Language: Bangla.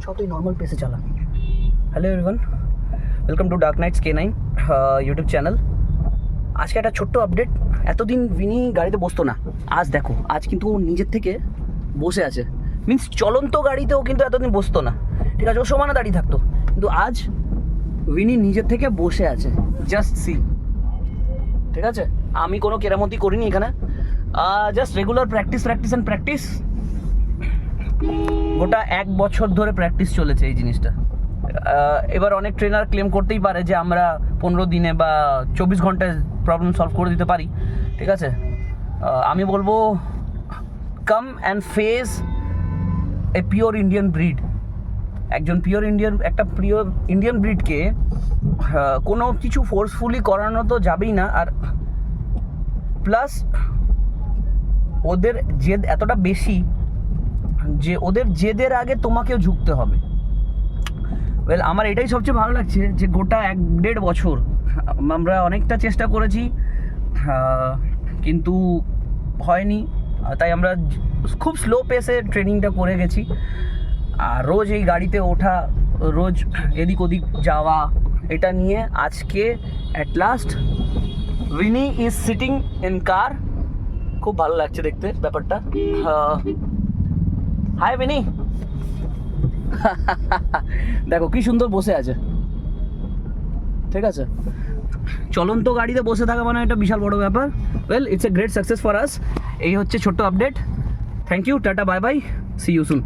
যতই নর্মাল পেসে চালা। Hello everyone, welcome to Dark Knights K9 YouTube channel. আজকে একটা ছোট্ট আপডেট। এতদিন ভিনি গাড়িতে বসতো না, আজ দেখো আজ কিন্তু ও নিজের থেকে বসে আছে। মিন্স চলন্ত গাড়িতেও কিন্তু এতদিন বসতো না, ঠিক আছে, ও সমানে দাঁড়িয়ে থাকতো, কিন্তু আজ ভিনি নিজের থেকে বসে আছে। জাস্ট সি, ঠিক আছে। আমি কোনো কেরামতি করিনি এখানে, just regular practice and practice. গোটা 1 বছর ধরে প্র্যাকটিস চলেছে এই জিনিসটা। এবার অনেক ট্রেনার ক্লেম করতেই পারে যে আমরা 15 দিনে বা 24 ঘন্টায় প্রবলেম সলভ করে দিতে পারি, ঠিক আছে। আমি বলবো come and face a pure Indian breed. একটা পিওর ইন্ডিয়ান ব্রিডকে কোনো কিছু ফোর্সফুলি করানো তো যাবেই না, আর প্লাস ওদের জেদ এতটা বেশি যে ওদের জেদের আগে তোমাকেও ঝুঁকতে হবে। ওয়েল, আমার এটাই সবচেয়ে ভালো লাগছে যে গোটা 1-1.5 বছর আমরা অনেকটা চেষ্টা করেছি, কিন্তু হয়নি। তাই আমরা খুব স্লো পেসে ট্রেনিংটা করে গেছি, আর রোজ এই গাড়িতে ওঠা, রোজ এদিক ওদিক যাওয়া, এটা নিয়ে আজকে at last Winnie is sitting in car. খুব ভালো লাগছে দেখতে ব্যাপারটা। হাই উইনি, দেখো কি সুন্দর বসে আছে, ঠিক আছে। চলন্ত গাড়িতে বসে থাকা মানে একটা বিশাল বড় ব্যাপার। Well, it's a great success for us. এই হচ্ছে ছোট্ট update. Thank you, tata, bye bye, see you soon.